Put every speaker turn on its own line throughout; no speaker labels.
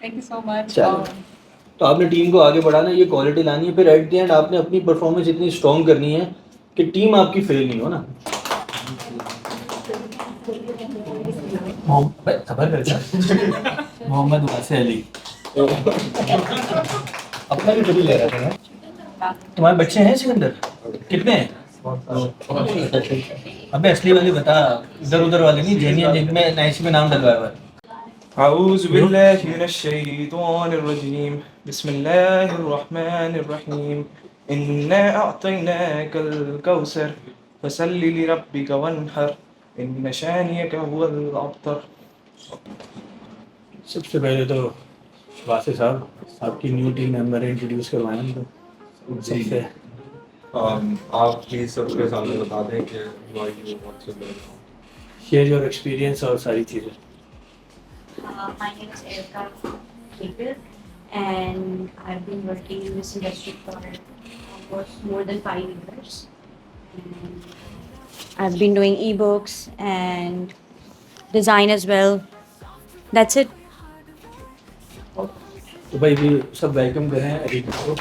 Thank you so much.
तो आपने team को आगे बढ़ाना, ये क्वालिटी लानी है, फिर एट द एंड आपने अपनी परफॉर्मेंस इतनी स्ट्रॉन्ग करनी है कि टीम आपकी फेल नहीं हो ना। मोहम्मद वासे अली अपना भी खुद ही ले रहा था ना। तुम्हारे बच्चे हैं सिकंदर, कितने हैं? अबे असली वाले बता, इधर उधर वाले नहीं, जेनियन जिनमें नाइस में नाम डलवाया हुआ है।
अऊज़ु बिल्लाहि मिनश शैतानिर रजीम बिस्मिल्लाहिर रहमानिर रहीम इन्ना अअतैनाकल कौसर फसल्लि लिरब्बिका वन्हर इन्न शानियका हुवल अब्तर।
सबसे पहले तो वासे साहब आपकी न्यू टीम मेंबर इंट्रोड्यूस करवाएं हमको सबसे।
आप प्लीज सबके सामने बता दें कि
शेयर योर एक्सपीरियंस और सारी चीज़ें।
My name is Erica Kapil, and I've been working in this industry for almost more than 5 years. And I've been doing ebooks and design as well. That's it.
तो भाई भी सब welcome करें अरीका को।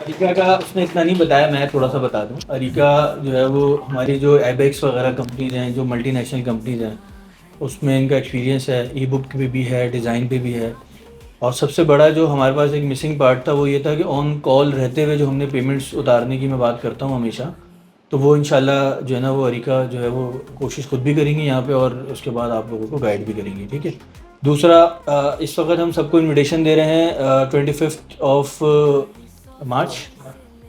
अरीका का उसने इतना नहीं बताया, मैं थोड़ा सा बता दूं। अरीका जो है वो हमारी जो एबेक्स वगैरह कंपनीज हैं, जो मल्टीनेशनल कंपनीज हैं, उसमें इनका एक्सपीरियंस है, ई बुक पे भी है, डिज़ाइन पे भी है। और सबसे बड़ा जो हमारे पास एक मिसिंग पार्ट था वो ये था कि ऑन कॉल रहते हुए जो हमने पेमेंट्स उतारने की मैं बात करता हूँ हमेशा, तो वो इंशाल्लाह जो है ना वो अरीका जो है वो कोशिश खुद भी करेंगी यहाँ पे, और उसके बाद आप लोगों को गाइड भी करेंगी, ठीक है। दूसरा, इस वक्त हम सबको इनविटेशन दे रहे हैं 25 मार्च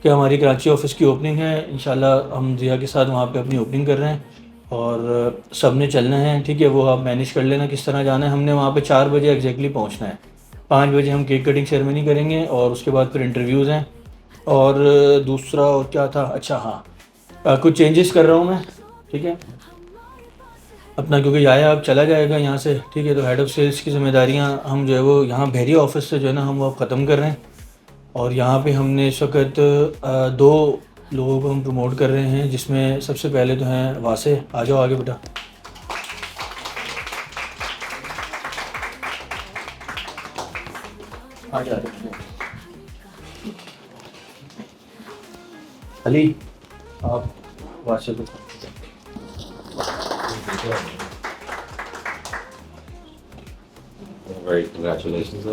कि हमारी कराची ऑफिस की ओपनिंग है। इंशाल्लाह हम जिया के साथ वहाँ पे अपनी ओपनिंग कर रहे हैं और सब ने चलना है, ठीक है। वो आप मैनेज कर लेना किस तरह जाना है। हमने वहाँ पे 4 बजे एग्जैक्टली पहुँचना है। 5 बजे हम केक कटिंग सेरेमनी करेंगे और उसके बाद फिर इंटरव्यूज़ हैं। और दूसरा और क्या था, अच्छा हाँ, कुछ चेंजेस कर रहा हूँ मैं, ठीक है अपना, क्योंकि याया अब चला जाएगा यहाँ से, ठीक है। तो हेड ऑफ़ सेल्स की जिम्मेदारियाँ हम जो है वो यहाँ बहरिया ऑफिस से जो है ना हम वो ख़त्म कर रहे हैं। और यहाँ पे हमने इस वक्त 2 लोगों को हम प्रमोट कर रहे हैं, जिसमें सबसे पहले तो हैं वासे। आ जाओ आगे बेटा। आ जा अली, आप वासे को
Very congratulations.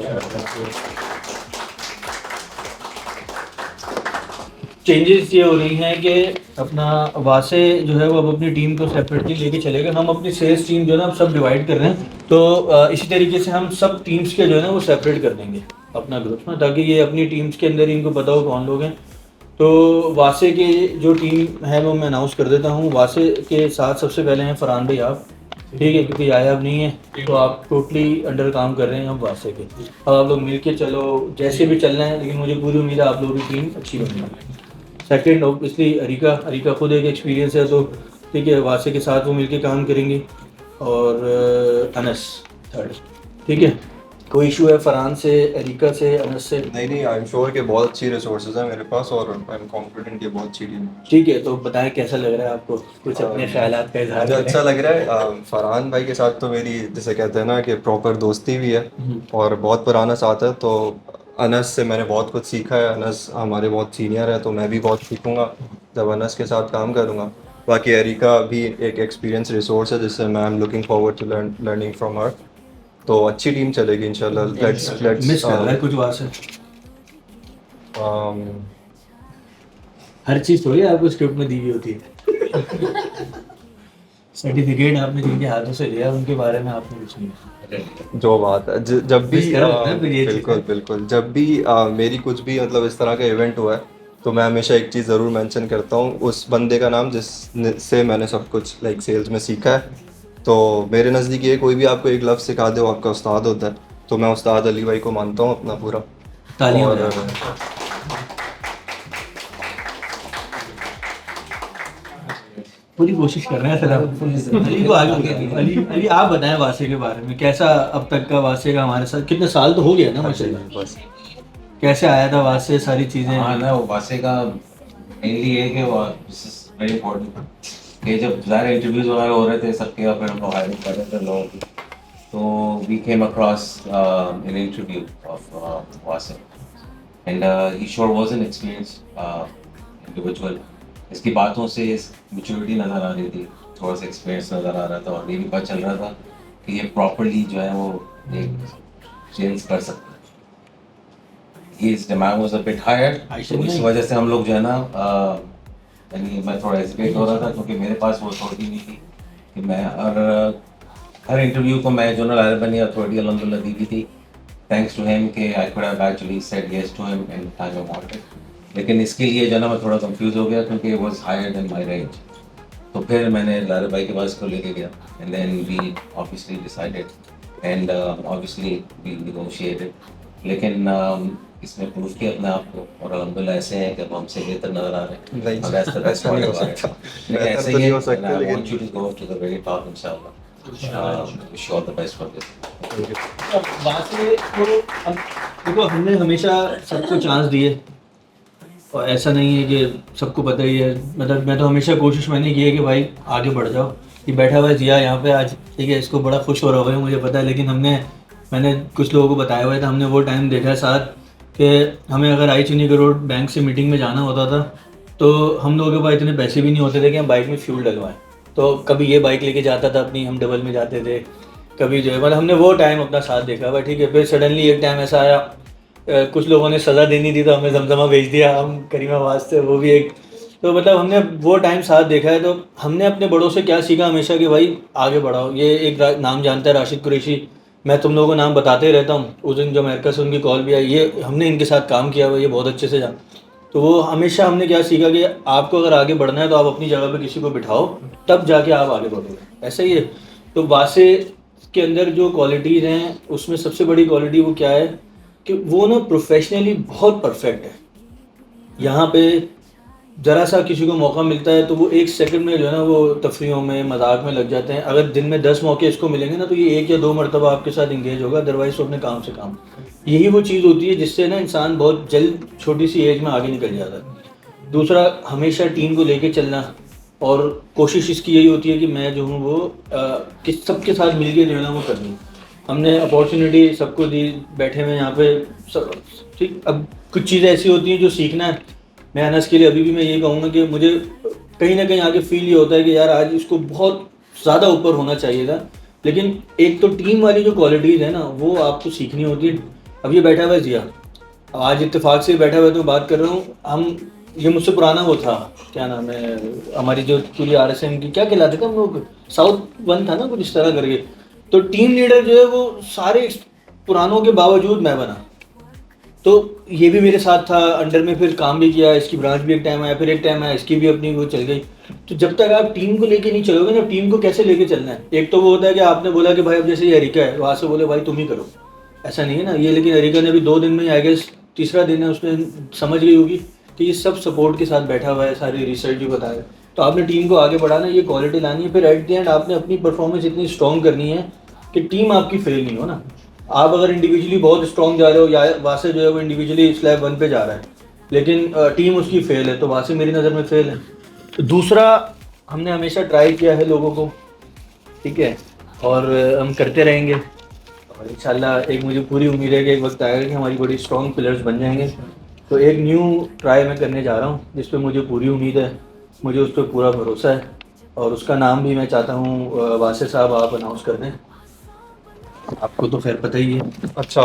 चेंजेस ये हो रही हैं कि अपना वासे जो है वो अब अपनी टीम को सेपरेटली लेके चलेगा। हम अपनी सेल्स टीम जो है ना अब सब डिवाइड कर रहे हैं, तो इसी तरीके से हम सब टीम्स के जो है ना वो सेपरेट कर देंगे अपना ग्रुप ना, ताकि ये अपनी टीम्स के अंदर इनको पता हो कौन लोग हैं। तो वासे की जो टीम है वो मैं अनाउंस कर देता हूँ। वासे के साथ सबसे पहले हैं फरहान भाई आप, ठीक है, क्योंकि आया अब नहीं है, तो आप टोटली अंडर काम कर रहे हैं हम वासे के। अब आप लोग मिल के चलो, जैसे भी चलना है, लेकिन मुझे पूरी उम्मीद है आप लोगों की टीम अच्छी बनेगी। सेकंड ऑब्वियसली अरीका खुद एक एक्सपीरियंस है, तो ठीक है वासे के साथ वो मिलके काम करेंगी। और अनस थर्ड, ठीक है। कोई इशू है फरहान से, अरीका से, अनस से?
नहीं, आई एम श्योर कि बहुत अच्छी रिसोर्सेज हैं मेरे पास और आई एम कॉन्फिडेंट कि बहुत अच्छी टीम है।
ठीक है, तो बताएं कैसा लग रहा है आपको, कुछ अपने ख्यालात का इजहार
मुझे
करें।
अच्छा लग रहा है। फरहान भाई के साथ तो मेरी जैसे कहते हैं ना कि प्रॉपर दोस्ती भी है और बहुत पुराना साथ है। तो अनस से मैंने बहुत कुछ सीखा है। अनस हमारे बहुत सीनियर है, तो मैं भी बहुत सीखूंगा जब अनस के साथ काम करूंगा। बाकी अरीका भी एक एक्सपीरियंस रिसोर्स है जिससे मैं I am looking forward to learning from her. तो अच्छी टीम चलेगी इंशाल्लाह। लेट्स
मिस कर रहा है कुछ वहाँ से? हर चीज़ थोड़ी आपको स्क्रिप्ट में दी हुई होती है। सर्टिफिकेट आपने जिनके हाथों से लिया उनके बारे में आपने कुछ नहीं।
जो बात है जब भी
मिस कर रहा है फिर ये चीज़।
बिल्कुल जब भी मेरी कुछ भी मतलब इस तरह का इवेंट हुआ है तो मैं हमेशा एक चीज़ ज़रूर मेंशन करता हूँ, उस बंदे का नाम जिससे मैंने सब कुछ लाइक सेल्स में सीखा है। तो मेरे नज़दीक ये कोई भी आपको एक लफ्ज़ सिखा दे वो आपका उस्ताद होता है। तो मैं उस्ताद अली भाई को मानता हूँ अपना पूरा।
तालियां
और
बजाओ। पूरी कोशिश कर रहे हैं सर आप। अली को आगे बताएं। अली आप बताएं वासे के बारे में, कैसा अब तक का वासे का हमारे साथ, कितने साल तो हो गया ना माशाल्लाह?
बस
कैसे आया था वहाँ से सारी चीज़ें?
हाँ ना, वो वासे का मेनली ये कि वो दिस इज वेरी इंपॉर्टेंट कि जब ज़्यादा इंटरव्यूज वगैरह हो रहे थे सबके, या फिर हम लोग हायरिंग कर रहे थे लोगों की, तो we came across an interview of वासे and he sure was an experience individual. इसकी बातों से मैच्योरिटी नज़र आ रही थी, थोड़ा सा एक्सपीरियंस नज़र आ रहा था, और ये भी पता चल रहा था कि ये प्रॉपरली जो है वो एक चेंज कर सकता है। His demand was a bit higher, तो इस वजह से हम लोग जो है ना यानी मैं थोड़ा हेजिटेट हो रहा था, क्योंकि मेरे पास वो अथॉरिटी नहीं थी कि मैं हर इंटरव्यू को मैं जनरल अरबनी अथॉरिटी अल्हम्दुलिल्लाह दी भी थी, थैंक्स टू हिम कि I could have actually said yes to him in time I wanted. लेकिन इसके लिए जो है ना मैं थोड़ा कंफ्यूज हो गया, क्योंकि it was higher than my range. तो फिर मैंने लारे भाई के पास को लेके गया, and then we obviously decided and obviously we negotiated. लेकिन इसमें प्रूफ किया अपने आप को, और अल्हम्दुलिल्लाह ऐसे हैं कि अब हमसे बेहतर नजर आ रहे हैं।
नहीं,
और that's the best
ऐसा नहीं
part
हो
about it।
सकता।
नहीं,
बेहतर
ऐसे
तो
ही
नहीं
है,
हो
and
सकता,
I
लेकिन
want you to go to the very top इंशाल्लाह। Wish you all the best for this।
वहाँ से तो देखो हमने हमेशा सबको चांस दिए, और ऐसा नहीं है कि सबको पता ही है। मतलब मैं तो हमेशा कोशिश मैंने की है कि भाई आगे बढ़ जाओ। ये बैठा हुआ है जिया यहाँ पे आज, ठीक है, इसको बड़ा खुश हो रहा होगा मुझे पता है, लेकिन मैंने कुछ लोगों को बताया हुआ था, हमने वो टाइम देखा है साथ कि हमें अगर आई चीनी करोड़ बैंक से मीटिंग में जाना होता था, तो हम लोगों के पास इतने पैसे भी नहीं होते थे कि हम बाइक में फ्यूल डलवाएं। तो कभी ये बाइक लेके जाता था अपनी, हम डबल में जाते थे, कभी जो है मतलब हमने वो टाइम अपना साथ देखा हुआ, ठीक है। फिर सडनली एक टाइम ऐसा आया, कुछ लोगों ने सज़ा देनी थी तो हमें जमजमा भेज दिया, हम करीमाबाद से, वो भी एक। तो मतलब हमने वो टाइम साथ देखा है, तो हमने अपने बड़ों से क्या सीखा हमेशा कि भाई आगे बढ़ाओ। ये एक नाम जानता है राशिद कुरैशी, मैं तुम लोगों को नाम बताते ही रहता हूँ। उस दिन जो अमेरिका से उनकी कॉल भी आई, ये हमने इनके साथ काम किया हुआ, ये बहुत अच्छे से जान। तो वो हमेशा हमने क्या सीखा कि आपको अगर आगे बढ़ना है तो आप अपनी जगह पे किसी को बिठाओ, तब जाके आप आगे बढ़ोगे, ऐसा ही है। तो वासे के अंदर जो क्वालिटीज़ हैं, उसमें सबसे बड़ी क्वालिटी वो क्या है कि वो ना प्रोफेशनली बहुत परफेक्ट है। यहाँ पे ज़रा सा किसी को मौका मिलता है तो वो एक सेकंड में जो है ना वो तफरीहों में मजाक में लग जाते हैं। अगर दिन में 10 मौके इसको मिलेंगे ना, तो ये 1 या 2 मरतबा आपके साथ इंगेज होगा, अदरवाइज तो अपने काम से काम। यही वो चीज़ होती है जिससे ना इंसान बहुत जल्द छोटी सी एज में आगे निकल जाता है। दूसरा, हमेशा टीम को लेके चलना, और कोशिश इसकी यही होती है कि मैं जो हूँ वो किस सबके साथ मिल के जो है ना वो करनी। हमने अपॉर्चुनिटी सबको दी, बैठे हुए यहाँ पे सब, ठीक। अब कुछ चीज़ें ऐसी होती हैं जो सीखना है। मैं अनस के लिए अभी भी मैं ये कहूँगा कि मुझे कहीं ना कहीं आगे फील ये होता है कि यार आज इसको बहुत ज़्यादा ऊपर होना चाहिए था, लेकिन एक तो टीम वाली जो क्वालिटीज़ है ना वो आपको सीखनी होती है। अब ये बैठा हुआ है जिया, आज इत्तेफाक से बैठा हुआ है तो बात कर रहा हूँ हम, ये मुझसे पुराना वो था, क्या नाम है हमारी जो पूरी RSM की, क्या कहलाते थे हम लोग, साउथ वन था ना कुछ इस तरह करके। तो टीम लीडर जो है वो सारे पुरानों के बावजूद मैं बना, तो ये भी मेरे साथ था, अंडर में फिर काम भी किया, इसकी ब्रांच भी एक टाइम आया, फिर एक टाइम आया इसकी भी अपनी वो चल गई। तो जब तक आप टीम को लेके नहीं चलोगे ना, टीम को कैसे लेके चलना है। एक तो वो होता है कि आपने बोला कि भाई अब जैसे ये अरिका है, वहाँ से बोले भाई तुम ही करो, ऐसा नहीं है ना ये। लेकिन अरिका ने भी 2 दिन में, आई गेस तीसरा दिन है, उसने समझ गई होगी कि ये सब सपोर्ट के साथ बैठा हुआ है, सारी रिसर्च भी बता है। तो आपने टीम को आगे बढ़ाना, ये क्वालिटी लानी है, फिर एट द एंड आपने अपनी परफॉर्मेंस इतनी स्ट्रॉन्ग करनी है कि टीम आपकी फेल नहीं हो ना। आप अगर इंडिविजुअली बहुत स्ट्रॉन्ग जा रहे हो, या वासे जो है वो इंडिविजुअली स्लैब 1 पे जा रहा है, लेकिन टीम उसकी फेल है, तो वासे मेरी नज़र में फेल है। तो दूसरा, हमने हमेशा ट्राई किया है लोगों को, ठीक है, और हम करते रहेंगे, और इंशाल्लाह एक मुझे पूरी उम्मीद है कि एक वक्त आएगा कि हमारी बड़ी स्ट्रॉन्ग पिलर्स बन जाएंगे। तो एक न्यू ट्राई मैं करने जा रहा हूँ जिस पे मुझे पूरी उम्मीद है, मुझे उस पर पूरा भरोसा है, और उसका नाम भी मैं चाहता हूँ वासे साहब आप अनाउंस कर दें। आपको तो खैर पता ही है।
अच्छा,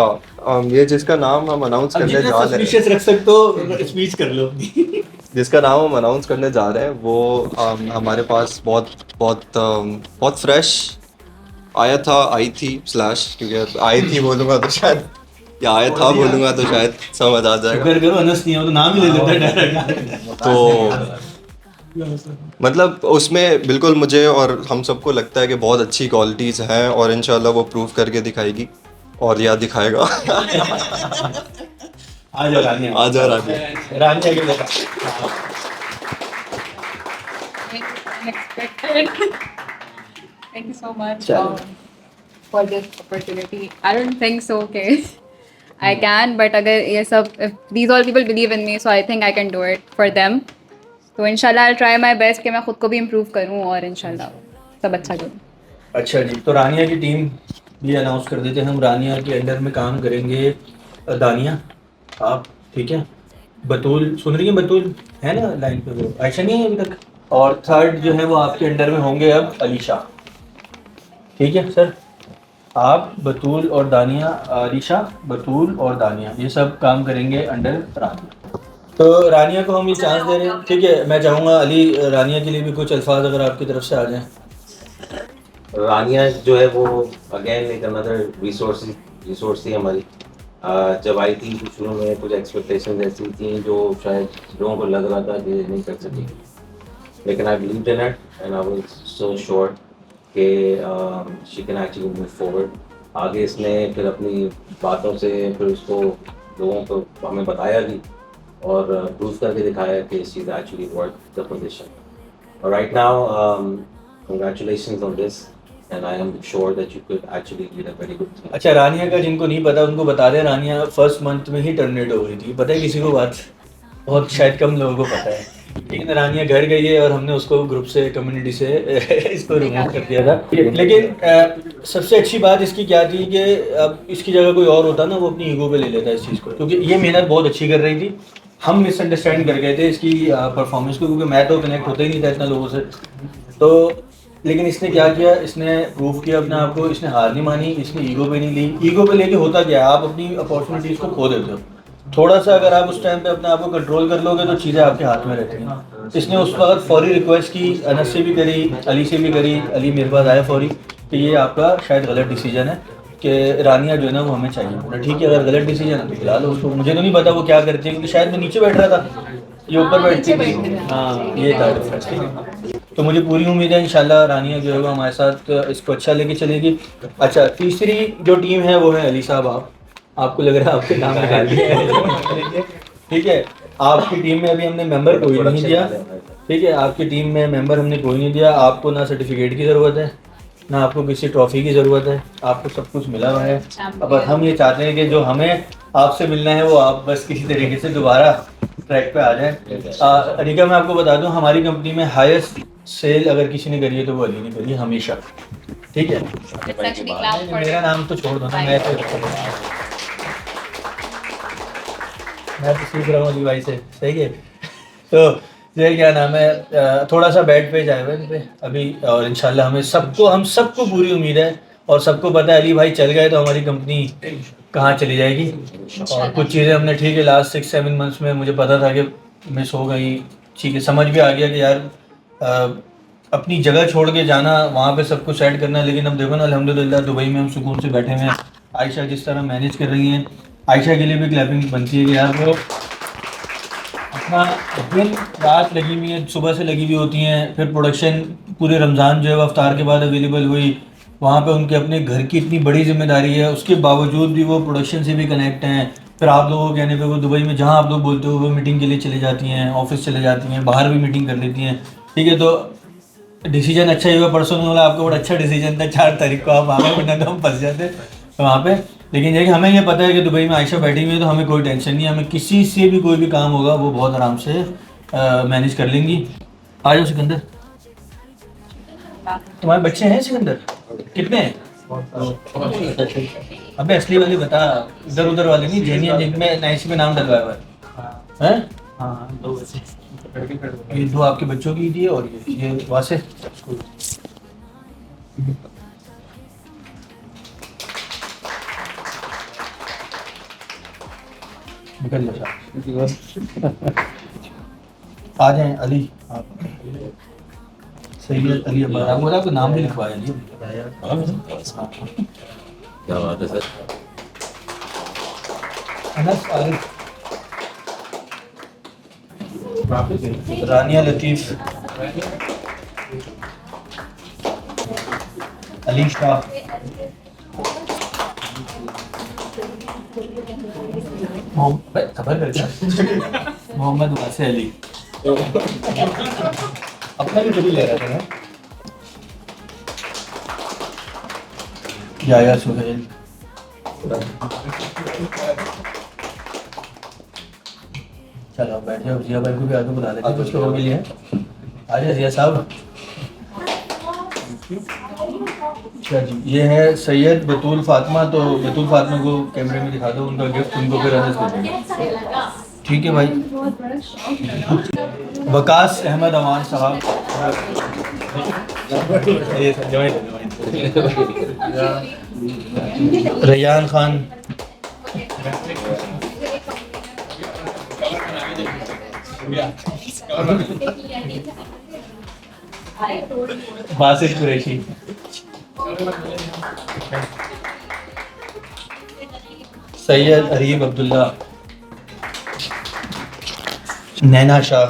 ये जिसका नाम हम अनाउंस
अब
करने
जितना
जा रहे हैं,
सस्पिशियस रख सकते हो स्पीच कर लो अपनी।
जिसका नाम हम अनाउंस करने जा रहे हैं, वो हमारे पास बहुत फ्रेश आया था, आई थी स्लैश, क्योंकि आई थी बोलूँगा तो शायद, या आया था बोलूँगा तो शायद समझ आ जाएगा।
शुक्र करो अनस नहीं हो तो नाम ही ले लेता है डायरेक्ट।
तो मतलब उसमें बिल्कुल मुझे और हम सबको लगता है कि बहुत अच्छी क्वालिटीज़ हैं, और इंशाल्लाह वो प्रूव करके दिखाएगी, और या दिखाएगा।
आ जाओ रानी,
आ जाओ रानी।
रानी आगे देखा।
Unexpected. Thank you so much
Chalo.
for this opportunity. I don't think so, okay. I can, but अगर ये सब if these all people believe in me, so I think I can do it for them. तो इंशाल्लाह I'll try my best कि मैं खुद को भी improve करूँ और इंशाल्लाह सब अच्छा करूँ.
अच्छा जी, तो रानिया की टीम भी अनाउंस कर देते हैं। हम रानिया के अंडर में काम करेंगे दानिया, आप, ठीक है, बतूल, सुन रही है बतूल, है ना लाइन पे, वो आयशा नहीं है अभी तक, और थर्ड जो है वो आपके अंडर में होंगे अब अलीशा, ठीक है सर। आप, बतूल और दानिया, अलीशा, बतूल और दानिया, ये सब काम करेंगे अंडर रानिया। तो रानिया को हम ये चांस दे रहे हैं, ठीक है। मैं चाहूँगा अली, रानिया के लिए भी कुछ अल्फाज अगर आपकी तरफ से आ जाएं।
रानिया जो है वो अगेन एक अनदर रिसोर्स थी हमारी। जब आई थी तो शुरू में कुछ एक्सपेक्टेशन ऐसी थी जो शायद लोगों को लग रहा था कि नहीं कर सकेगी, लेकिन I believed in it and I was so sure कि she can actually move forward. आगे इसने फिर अपनी बातों से फिर उसको लोगों को हमें बताया भी और प्रूव करके दिखाया कि she is actually worth the position. और right now congratulations on this and I am sure that you could actually lead a very good team.
अच्छा, रानिया का जिनको नहीं पता उनको बता दें, रानिया फर्स्ट मंथ में ही टर्मिनेट हो गई थी। पता है किसी को बात? बहुत शायद कम लोगों को पता है, लेकिन रानिया घर गई है और हमने उसको ग्रुप से, कम्युनिटी से इसको रिमूव कर दिया था। लेकिन सबसे अच्छी बात इसकी क्या थी कि अब इसकी जगह कोई और होता ना, वो अपनी ईगो पे ले लेता है इस चीज़ को, क्योंकि ये मेहनत बहुत अच्छी कर रही थी। हम मिसअंडरस्टैंड कर गए थे इसकी परफॉर्मेंस को, क्योंकि मैं तो कनेक्ट होता ही नहीं था इतना लोगों से। तो लेकिन इसने क्या किया, इसने प्रूव किया अपने आप को, इसने हार नहीं मानी, इसने ईगो पे नहीं ली। ईगो पे लेके होता क्या है, आप अपनी अपॉर्चुनिटीज़ को खो देते हो। थोड़ा सा अगर आप उस टाइम पे अपने आप को कंट्रोल कर लोगे तो चीज़ें आपके हाथ में रहती हैं। इसने उस वक्त फौरी रिक्वेस्ट की, अनस से भी करी, अली से भी करी। अली मेरे पास आया फौरी कि ये आपका शायद गलत डिसीजन है कि रानिया जो है ना वो हमें चाहिए। बोला ठीक है, अगर गलत डिसीजन है तो फिलहाल उसको, मुझे तो नहीं पता वो क्या करती है, क्योंकि शायद मैं नीचे बैठ रहा था, ये ऊपर बैठती थी। हाँ, ये था डिफरेंस। तो मुझे पूरी उम्मीद है इंशाल्लाह रानिया जो है वो हमारे साथ इसको अच्छा लेके चलेगी। अच्छा, तीसरी जो टीम है वो है अली साहब। आपको लग रहा है आपके नाम निकाल दिया, ठीक है। आपकी टीम में अभी हमने मेंबर कोई नहीं दिया, ठीक है। आपकी टीम में मेंबर हमने कोई नहीं दिया। आपको ना सर्टिफिकेट की ज़रूरत है, ना आपको किसी ट्रॉफी की ज़रूरत है, आपको सब कुछ मिला हुआ है। अब हम ये चाहते हैं कि जो हमें आपसे मिलना है वो आप बस किसी तरीके से दोबारा ट्रैक पे आ जाए। अनिका, मैं आपको बता दूं, हमारी कंपनी में हाईएस्ट सेल अगर किसी ने करी है तो वो अली ने करी है हमेशा, ठीक है। मेरा नाम तो छोड़ दो ना, मैं तो सीख रहा हूँ अली भाई से, सही है। तो ये क्या नाम है, थोड़ा सा बैड पेज आए हुए इन पे अभी, और इंशाल्लाह हम सबको पूरी उम्मीद है और सबको पता है अली भाई चल गए तो हमारी कंपनी कहाँ चली जाएगी। और कुछ चीज़ें हमने, ठीक है, लास्ट 6-7 मंथ्स में मुझे पता था कि मिस हो गई, ठीक है, समझ भी आ गया कि यार अपनी जगह छोड़ के जाना, वहाँ पे सब कुछ सेट करना। लेकिन अब देखो ना, अल्हम्दुलिल्लाह दुबई में हम सुकून से बैठे हुए हैं। आयशा जिस तरह मैनेज कर रही हैं, आयशा के लिए भी क्लैपिंग बनती है कि यार वो अपना दिन रात लगी हुई है, सुबह से लगी हुई होती हैं। फिर प्रोडक्शन पूरे रमज़ान जो है वो अफ्तार के बाद अवेलेबल हुई, वहाँ पे उनके अपने घर की इतनी बड़ी जिम्मेदारी है, उसके बावजूद भी वो प्रोडक्शन से भी कनेक्ट हैं। फिर आप लोगों के कहने पे वो दुबई में जहाँ आप लोग बोलते हो वो मीटिंग के लिए चले जाती हैं, ऑफिस चले जाती हैं, बाहर भी मीटिंग कर लेती हैं, ठीक है। तो डिसीजन अच्छा ही हुआ, परसों में बोला आपका बड़ा अच्छा डिसीजन था, 4 तारीख को आप आ गए, वरना तो हम फंस जाते वहाँ पे। लेकिन ये कि हमें ये पता है कि दुबई में आयशा बैठी हुई है तो हमें कोई टेंशन नहीं है, हमें किसी से भी कोई भी काम होगा वो बहुत आराम से मैनेज कर लेंगी। आ जाओ सिकंदर, तुम्हारे बच्चे हैं सिकंदर? कितने हैं? अबे असली वाले बता, इधर उधर वाले नहीं, जेनियन जिनमें नाइसी में नाम डलवाया हुआ है। हाँ, 2 बच्चे, ये 2 आपके बच्चों की दी है और ये वासे। निकल लो आ जाएं अली, आप सही है। अली अब बोला आपको नाम भी लिखवाया नहीं।
क्या बात है सर।
अनस आरिफ, रानिया लतीफ़, अली शाह, मोहम्मद वासे अली, अपना भी कभी ले रहा था ना, याया सुहेल, चलो आप बैठ जाओ, जिया भाई को भी आगे बुला लेते हैं कुछ लोगों के लिए। आ जाए जिया साहब। अच्छा जी, ये है सैयद बतूल फातिमा। तो बतूल फातिमा को कैमरे में दिखा दो, उनका गिफ्ट उनको फिर अनस कर देंगे। ठीक है भाई। वकास अहमद अमान साहब, रैयान खान, बासित कुरैशी, सैयद अरीब अब्दुल्ला, नैना शाह,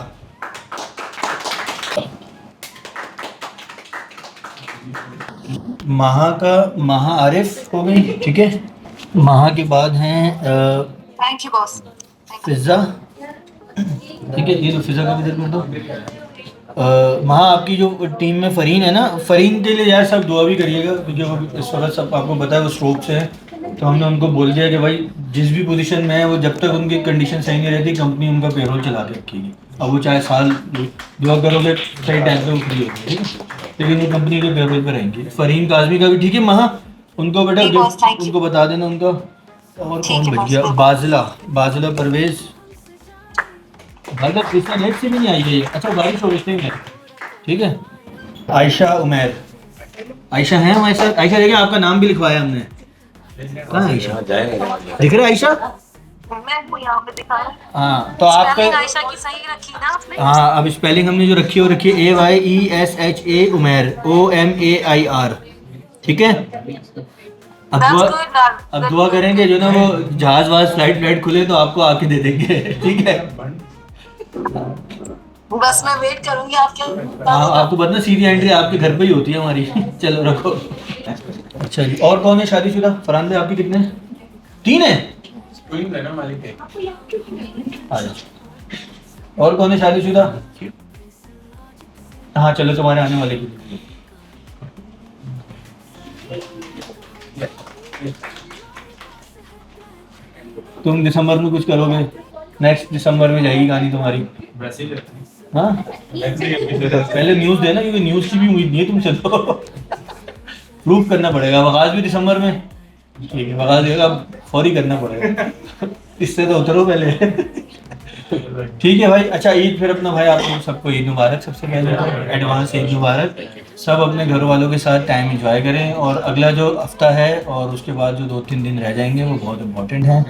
महा आरिफ हो गई। ठीक है, महा के बाद हैं
थैंक यू बॉस।
फिज़ा। ठीक है, ये तो फिज़ा का भी देख दो। महा आपकी जो टीम में फ़रीन है ना, फ़रीन के लिए यार सब दुआ भी करिएगा, क्योंकि वो इस वक्त सब आपको पता है वो स्ट्रोक से है। तो हमने उनको बोल दिया कि भाई जिस भी पोजीशन में है वो जब तक उनकी कंडीशन सही नहीं रहती कंपनी उनका पेरोल चला के रखेगी। अब वो चाहे साल दुआ करोगे सही टाइम पे उठरी होगी, ठीक है, लेकिन वो कंपनी के पेरोल पे रहेंगी। फ़रीन काज़मी का भी ठीक है। महा उनको बेटा
जी boss, thank you.
उनको बता देना उनका। और
ठीक
कौन
है
बच
boss,
गया?
बिल्कुल।
बाजिला परवेज़। भाई इतना लेट से भी नहीं आई है ये। अच्छा बारिश हो रही है। ठीक है, आयशा उमैर। आयशा है हमारे साथ? आयशा देखिए आपका नाम भी लिखवाया हमने। कहाँ है आयशा?
जाएंगे
दिख रहा है आयशा?
मैं आपको यहाँ पे दिखा रहा हूँ।
हाँ तो
स्पेलिंग
आपका,
आयशा की सही रखी ना आपने?
हाँ अब स्पेलिंग हमने जो रखी है वो रखी है AYESHA उमैर OMAIR। ठीक है, अब
That's
दुआ,
good, that-
अब दुआ करेंगे जो ना वो जहाज वहाज फ्लाइट खुले तो आपको आके दे देंगे। ठीक है,
बस मैं वेट करूंगी आपके।
हाँ आपको पता सीधी एंट्री आपके घर पे ही होती है हमारी। चलो रखो। अच्छा जी, और कौन है शादीशुदा? फरहान भाई आपके कितने? 3 है। आ जाओ। और कौन है शादीशुदा? हाँ चलो तुम्हारे आने वाले की। तुम दिसंबर में कुछ करोगे? नेक्स्ट दिसंबर में जाएगी कहानी तुम्हारी। हाँ पहले न्यूज़ देना, क्योंकि न्यूज़ की भी उम्मीद नहीं है तुमसे तो। प्रूफ करना पड़ेगा। वकास भी दिसंबर में। ठीक है, वकास देगा फौरी करना पड़ेगा। इससे तो उतरो पहले। ठीक है भाई। अच्छा ईद फिर अपना भाई आप लोग सबको ईद मुबारक। सबसे पहले एडवांस ईद मुबारक। सब अपने घर वालों के साथ टाइम एंजॉय करें, और अगला जो हफ्ता है और उसके बाद जो 2-3 दिन रह जाएंगे वो बहुत इंपॉर्टेंट है।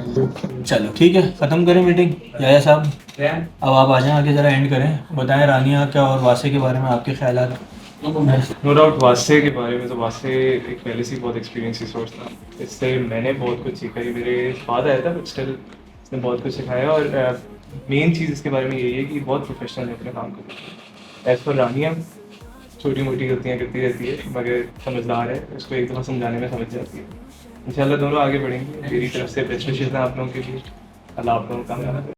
चलो ठीक है, ख़त्म करें मीटिंग। याया साहब अब आप आ जाएं आगे, ज़रा एंड करें। बताएं रानिया क्या और वासे के बारे में आपके ख्यालात।
नो डाउट वासे के बारे में तो वासे एक पहले से ही बहुत एक्सपीरियंस सोर्स था, इससे मैंने बहुत कुछ सीखा। ये मेरे बाद आया था बट स्टिल इसने बहुत कुछ सिखाया। और मेन चीज़ इसके बारे में यही है कि बहुत प्रोफेशनल है अपने काम को। एज़ फॉर रानिया छोटी मोटी गलतियाँ करती रहती है मगर समझदार है, उसको एक दफ़ा समझाने में समझ जाती है। इंशाल्लाह दोनों आगे बढ़ेंगे। मेरी तरफ से बेस्ट विशेज़ हैं आप लोगों के लिए। अल्लाह आप लोगों को कामयाब करे।